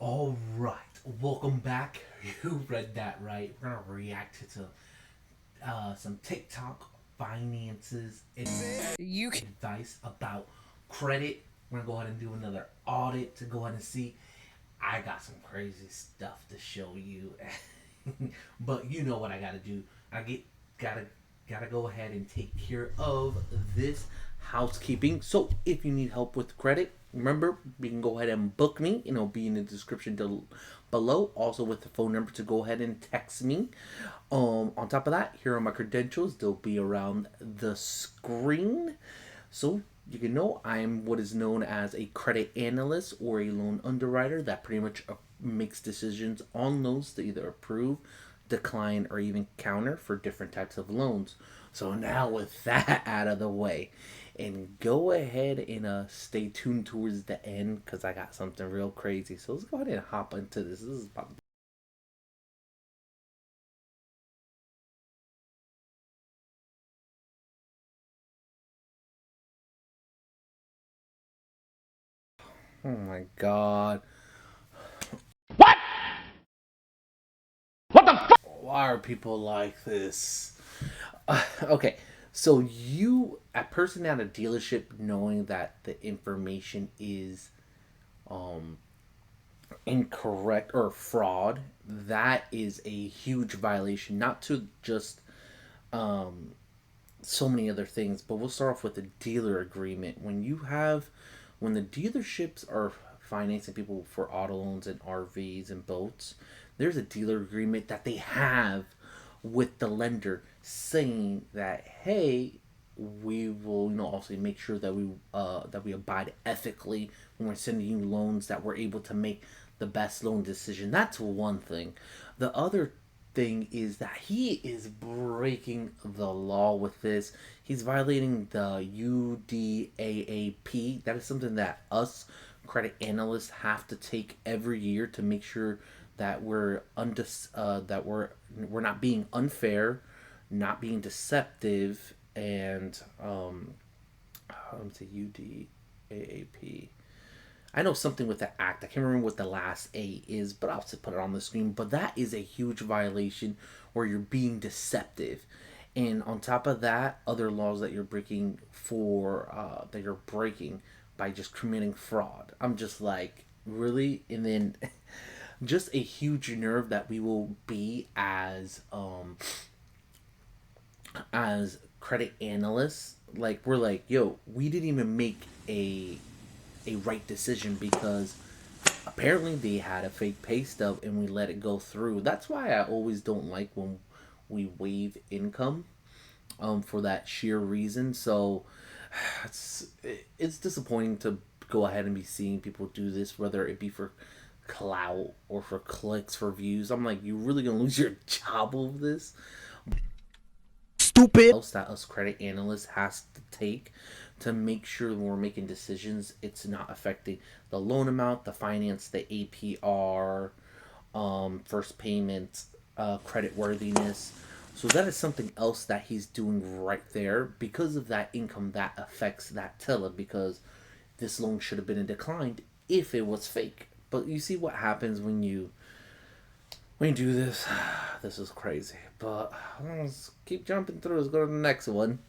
All right, welcome back. You read that right. We're gonna react to some TikTok finances and You advice about credit. We're gonna go ahead and do another audit to go ahead and see. I got some crazy stuff to show you, but you know what I gotta do. I get gotta gotta go ahead and take care of this housekeeping. So if you need help with credit, remember you can go ahead and book me. It'll be in the description below. Also with the phone number to go ahead and text me. On top of that, here are my credentials. They'll be around the screen. So you can know I'm what is known as a credit analyst or a loan underwriter that pretty much makes decisions on loans to either approve, decline, or even counter for different types of loans. So now with that out of the way, and go ahead and stay tuned towards the end because I got something real crazy. So let's go ahead and hop into this. This is about. Oh my god. what? What the fuck? Why are people like this? Okay, so you, a person at a dealership, knowing that the information is um incorrect or fraud, that is a huge violation. Not to just um so many other things, but we'll start off with the dealer agreement. When the dealerships are financing people for auto loans and RVs and boats, there's a dealer agreement that they have with the lender saying that, hey, we will, also make sure that we abide ethically when we're sending you loans, that we're able to make the best loan decision. That's one thing. The other thing is that he is breaking the law with this. He's violating the UDAAP. That is something that us credit analysts have to take every year to make sure that we're not being unfair, not being deceptive, and let me say UDAAP. I know something with the act. I can't remember what the last A is, but I'll just put it on the screen. But that is a huge violation where you're being deceptive. And on top of that, other laws that you're breaking by just committing fraud. I'm just like, really? And then just a huge nerve that we will be as credit analysts. Like, we're like, yo, we didn't even make a right decision because apparently they had a fake pay stub and we let it go through. That's why I always don't like when we waive income for that sheer reason. So it's disappointing to go ahead and be seeing people do this, whether it be for clout or for clicks, for views. I'm like, you really gonna lose your job over this? Stupid. Else that us credit analysts has to take to make sure when we're making decisions, it's not affecting the loan amount, the finance, the APR, first payment, credit worthiness. So that is something else that he's doing right there. Because of that income, that affects that teller, because this loan should have been declined if it was fake. But you see what happens when you do this. This is crazy. But let's keep jumping through. Let's go to the next one.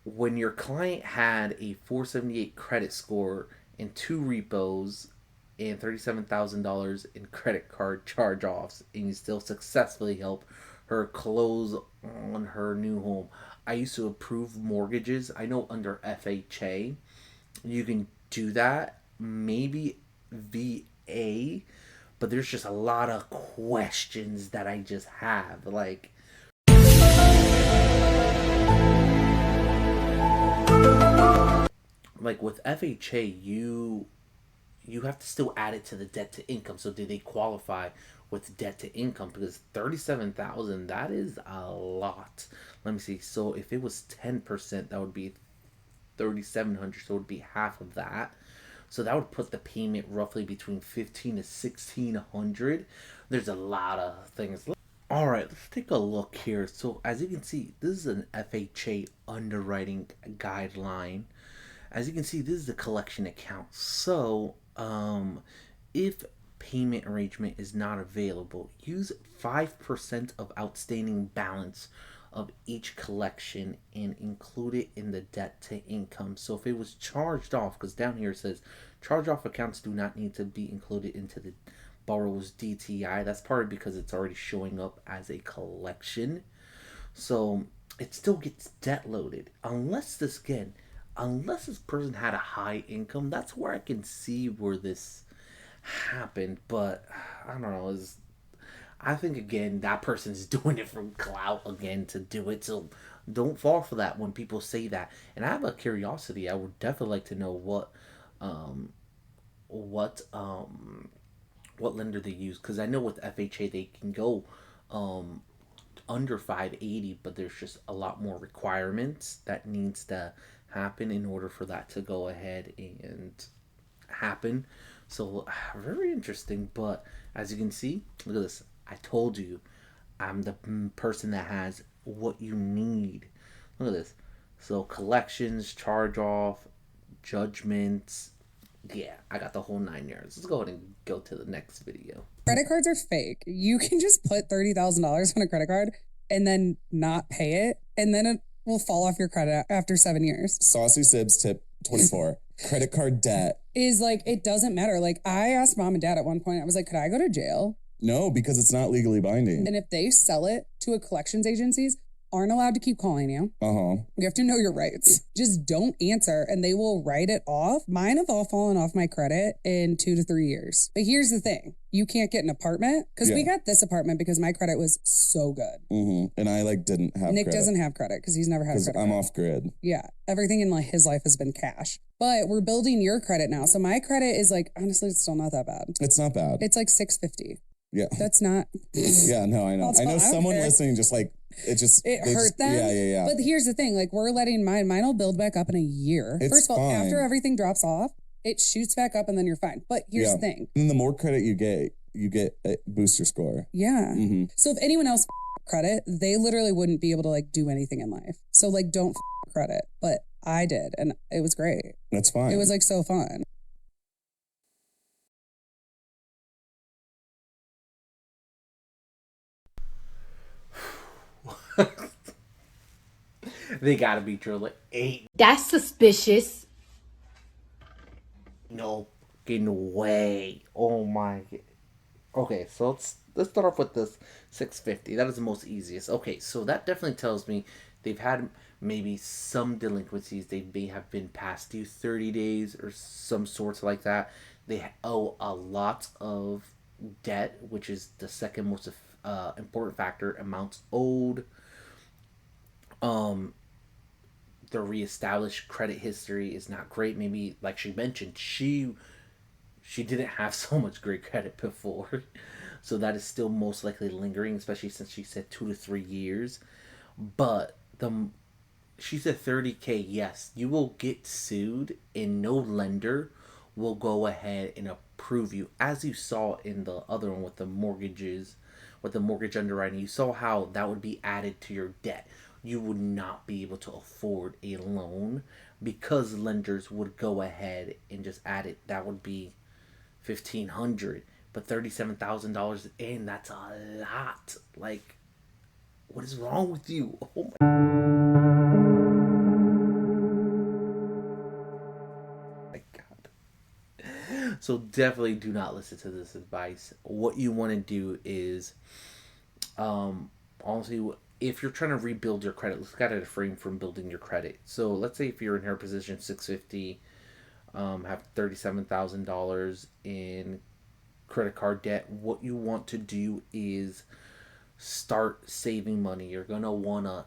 When your client had a 478 credit score and two repos and $37,000 in credit card charge offs, and you still successfully help her close on her new home. I used to approve mortgages. I know under FHA you can do that, maybe VA, but there's just a lot of questions that I just have. Like with FHA, you have to still add it to the debt to income. So do they qualify with debt to income? Because 37,000, that is a lot. Let me see. So if it was 10%, that would be 3,700. So it would be half of that. So that would put the payment roughly between 15 to 1,600. There's a lot of things. All right, let's take a look here. So as you can see, this is an FHA underwriting guideline. as you can see, this is the collection account. So, if payment arrangement is not available, use 5% of outstanding balance of each collection and include it in the debt to income. So if it was charged off, because down here it says charge off accounts do not need to be included into the borrower's DTI. That's probably because it's already showing up as a collection. So it still gets debt loaded unless this person had a high income. That's where I can see where this happened. But I don't know. I think again that person's doing it from clout again to do it. So don't fall for that when people say that. And I have a curiosity. I would definitely like to know um, what what lender they use, because I know with FHA they can go um under 580, but there's just a lot more requirements that needs to happen in order for that to go ahead and happen. So very interesting. But as you can see, look at this. I told you, I'm the person that has what you need. Look at this. So collections, charge off, judgments. Yeah, I got the whole 9 yards. Let's go ahead and go to the next video. Credit cards are fake. You can just put $30,000 on a credit card and then not pay it, and then it will fall off your credit after 7 years. Saucy Sibs tip 24. Credit card debt. Is like, it doesn't matter. Like, I asked mom and dad at one point, I was like, could I go to jail? No, because it's not legally binding. And if they sell it to a collections agencies, aren't allowed to keep calling you. You have to know your rights. Just don't answer and they will write it off. Mine have all fallen off my credit in 2 to 3 years. But here's the thing. You can't get an apartment because we got this apartment because my credit was so good. And I didn't have Nick credit. doesn't have credit because he's never had credit. I'm off grid. Yeah. Everything in his life has been cash. But we're building your credit now. So my credit is honestly, it's still not that bad. It's not bad. It's like 650. Yeah. That's not. Yeah, no, I know. I know someone listening it hurt them. Yeah. But here's the thing, we're letting mine will build back up in a year. First of all, after everything drops off, it shoots back up and then you're fine. But here's the thing. And the more credit you get a booster score. Yeah. So if anyone else credit, they literally wouldn't be able to do anything in life. So don't credit. But I did and it was great. That's fine. It was so fun. They gotta be true. Ain't That's suspicious. no fucking way. Oh my. Okay, so let's start off with this 650. That is the most easiest. Okay, so that definitely tells me they've had maybe some delinquencies. They may have been past due 30 days or some sorts like that. They owe a lot of debt, which is the second most important factor. Amounts owed. The reestablished credit history is not great. Maybe, like she mentioned, she didn't have so much great credit before, so that is still most likely lingering, especially since she said 2 to 3 years. But she said 30K. Yes, you will get sued, and no lender will go ahead and approve you, as you saw in the other one with the mortgages, with the mortgage underwriting. You saw how that would be added to your debt. You would not be able to afford a loan because lenders would go ahead and just add it. That would be $1,500, but $37,000 in, that's a lot. What is wrong with you? Oh my god. So definitely do not listen to this advice. What you want to do is honestly, if you're trying to rebuild your credit, let's get at a frame from building your credit. So let's say if you're in her position, 650, have $37,000 in credit card debt, what you want to do is start saving money. You're going to want to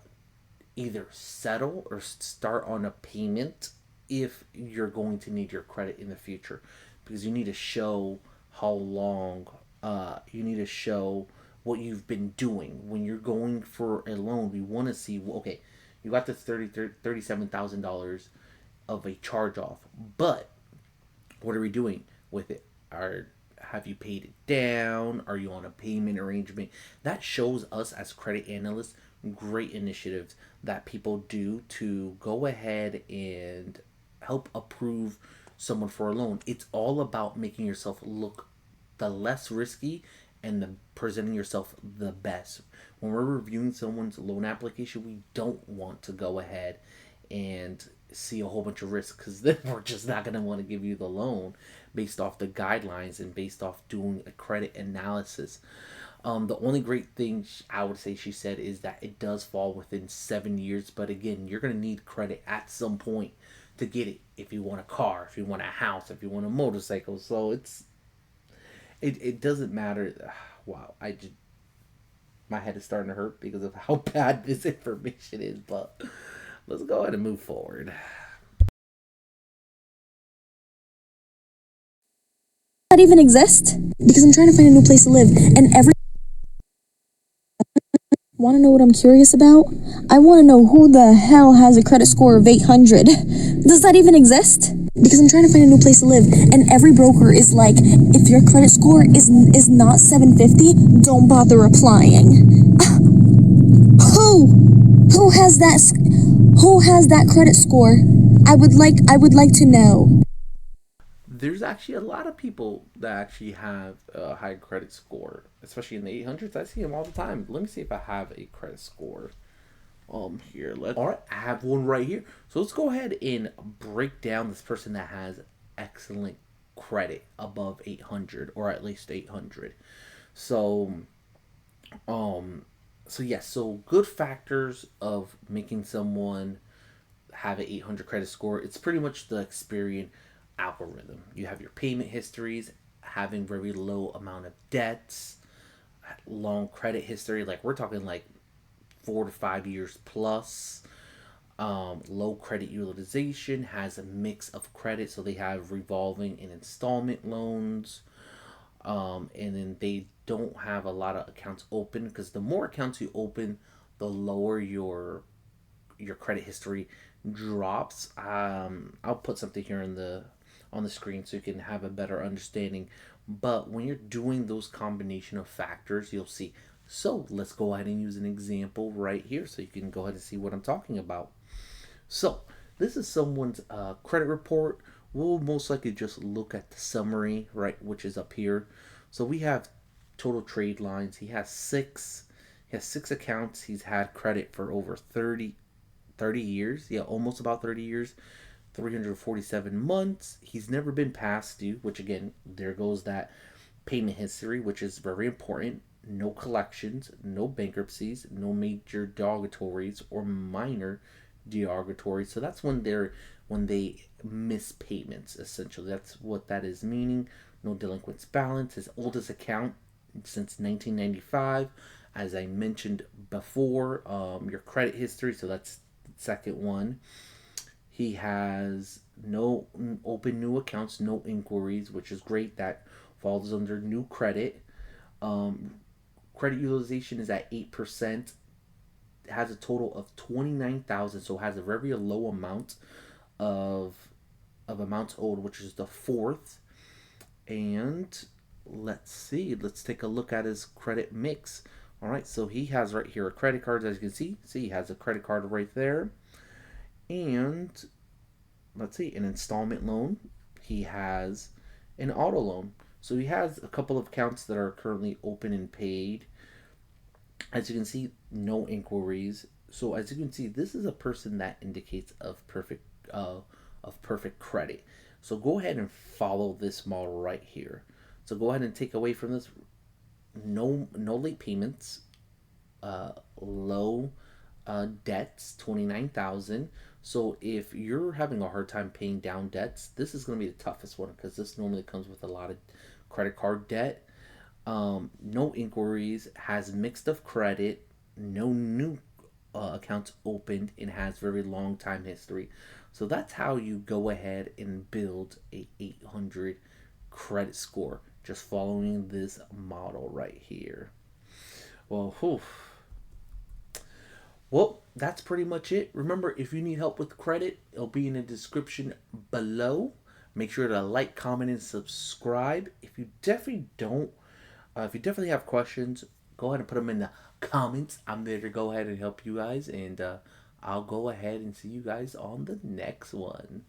either settle or start on a payment if you're going to need your credit in the future, because you need to show how long, you need to show what you've been doing. When you're going for a loan, we want to see, okay, you got the $37,000 of a charge off, but what are we doing with it? Have you paid it down? Are you on a payment arrangement? That shows us as credit analysts great initiatives that people do to go ahead and help approve someone for a loan. It's all about making yourself look the less risky and the presenting yourself the best. When we're reviewing someone's loan application, we don't want to go ahead and see a whole bunch of risks, because then we're just not going to want to give you the loan based off the guidelines and based off doing a credit analysis. The only great thing I would say she said is that it does fall within 7 years, but again, you're going to need credit at some point to get it. If you want a car, if you want a house, if you want a motorcycle, so it doesn't matter. Wow, I just, my head is starting to hurt because of how bad this information is. But let's go ahead and move forward. That even exist? Because I'm trying to find a new place to live, and every want to know what I'm curious about? I want to know who the hell has a credit score of 800. Does that even exist? Because I'm trying to find a new place to live, and every broker is like, if your credit score is not 750, don't bother applying. Who has that? Who has that credit score? I would like to know. There's actually a lot of people that actually have a high credit score, especially in the 800s. I see them all the time. Let me see if I have a credit score. Here, all right, I have one right here. So let's go ahead and break down this person that has excellent credit above 800, or at least 800. So, yes, so good factors of making someone have an 800 credit score. It's pretty much the Experian algorithm. You have your payment histories, having very low amount of debts, long credit history. Like we're talking like 4 to 5 years plus. Low credit utilization, has a mix of credit, so they have revolving and installment loans. And then they don't have a lot of accounts open, because the more accounts you open, the lower your credit history drops. I'll put something here on the screen so you can have a better understanding. But when you're doing those combination of factors, you'll see. So let's go ahead and use an example right here so you can go ahead and see what I'm talking about. So this is someone's credit report. We'll most likely just look at the summary, right, which is up here. So we have total trade lines. He has six accounts. He's had credit for over 30 years. Yeah, almost about 30 years. 347 months. He's never been past due, which again, there goes that payment history, which is very important. No collections, no bankruptcies, no major derogatories or minor derogatories. So that's when they miss payments, essentially. That's what that is meaning. No delinquent balance. His oldest account since 1995. As I mentioned before, your credit history. So that's the second one. He has no open new accounts, no inquiries, which is great. That falls under new credit. Credit utilization is at 8%. It has a total of 29,000, so it has a very low amount of amounts owed, which is the fourth. And let's see. Let's take a look at his credit mix. All right, so he has right here a credit card, as you can see. See, he has a credit card right there. And let's see, an installment loan. He has an auto loan. So he has a couple of accounts that are currently open and paid. As you can see, no inquiries. So as you can see, this is a person that indicates of perfect credit. So go ahead and follow this model right here. So go ahead and take away from this: no late payments, low debts, 29,000. So if you're having a hard time paying down debts, this is going to be the toughest one, because this normally comes with a lot of credit card debt. No inquiries, has mixed of credit, no new accounts opened, and has very long time history. So that's how you go ahead and build a 800 credit score, just following this model right here. Well, that's pretty much it. Remember, if you need help with credit, it'll be in the description below. Make sure to like, comment, and subscribe. If you definitely have questions, go ahead and put them in the comments. I'm there to go ahead and help you guys, and I'll go ahead and see you guys on the next one.